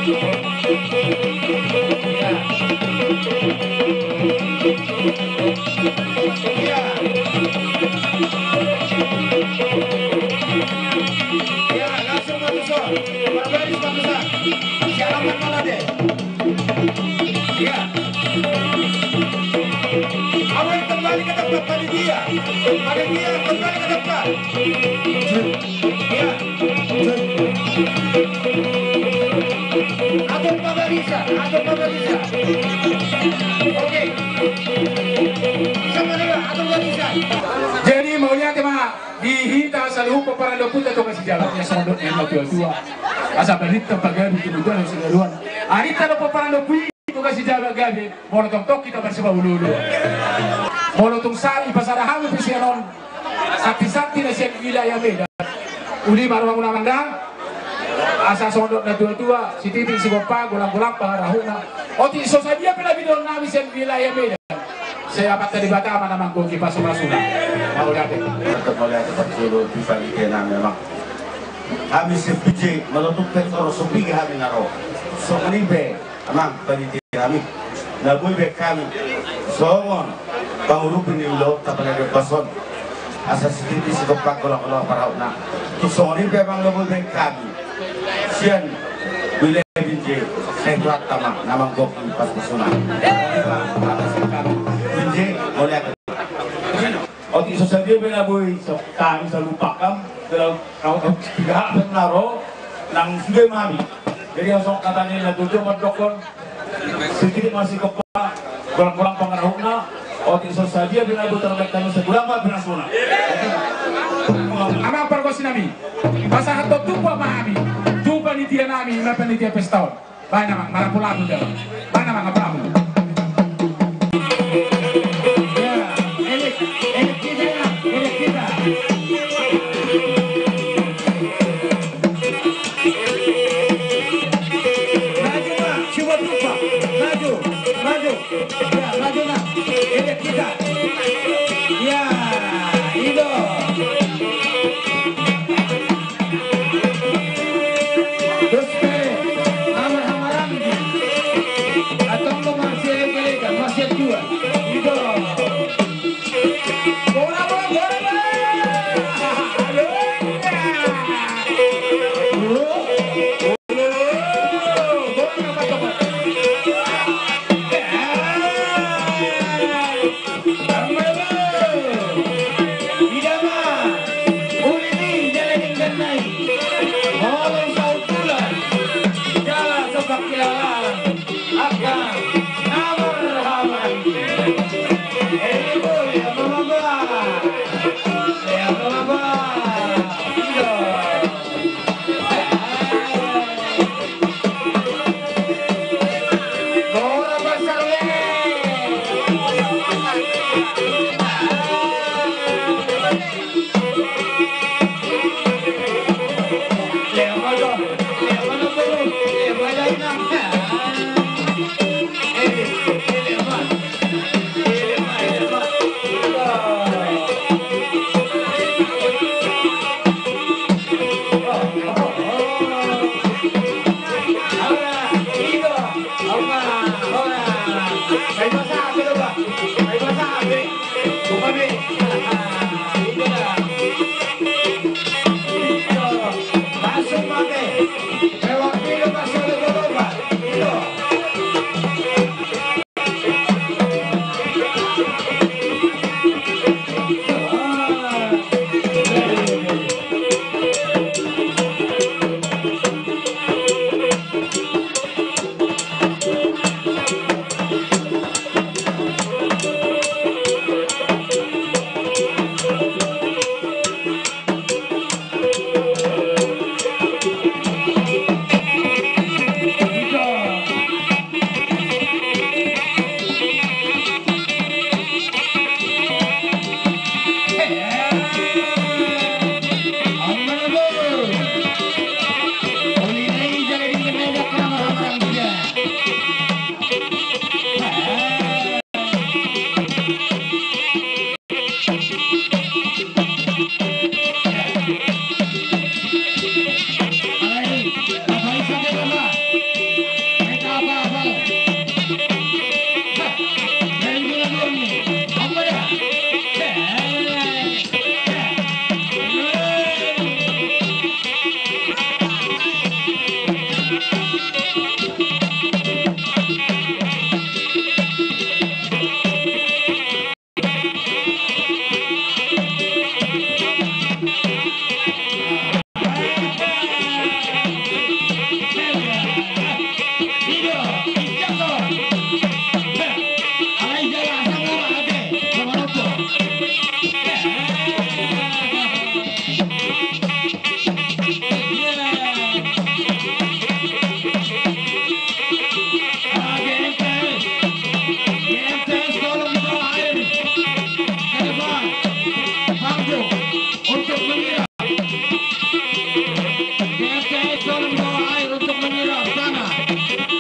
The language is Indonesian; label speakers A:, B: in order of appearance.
A: Ya, langsung masuk. Berbaris bagusan. Sialaman malah deh. Ya. Awal kembali ke tempat panitia. Panitia kembali ke tempat. Ya. Atur Pagarisa. Oke. Sama juga atur Pagarisa.
B: Jadi maunya tema dihinta selalu para loputa to kasih jalannya sondok yang tua. Asa balita pagar di tujuan yang segaruan. Arita lo para loputa to kasih jalan gabe. Mau tok kita bersama ululu. Mau tung sari pasarahan itu siaron. Sakti-sakti na siya wilayah Medan. Uli baru muna mandang. Asa sondok na tua, si titik si gopa gulang-gulang pangarahuna. Oti so saja pala bidon namin siya wilayah Medan. Saya dapat dari Batam nama koki pas masuna. Mau dati.
C: Tetap oleh bersulu bisa dikena memang. Kami sepije menutup petro supi kami naro. So menibe amang panitia kami. Nabuy be kami. Songon pangurupin ni ulo tapos ada pason. Asa sititi si gopak kolak-kolak parauna. Tu soni be bang nabuy be kami. Sian wilayah binje saya buat tama nama koki pas masuna. Atas kami. Oleh
D: Oke, sosial dia benaboy sa kami sa lupa kam, pero kau tiga naro nang sudah mami. Jadi yang sok katanya na tujuh mendokon sedikit masih kepa kurang-kurang pengarahuna. Oke, sosial dia benaboy terbaik kami sebulan mah berasuna.
B: Ama pergosi nami. Masa hato tupa mami. Tupa panitia nami, na panitia pestaon. Baik nama, marapulamu dah. Baik nama ngapulamu.
A: Thank you.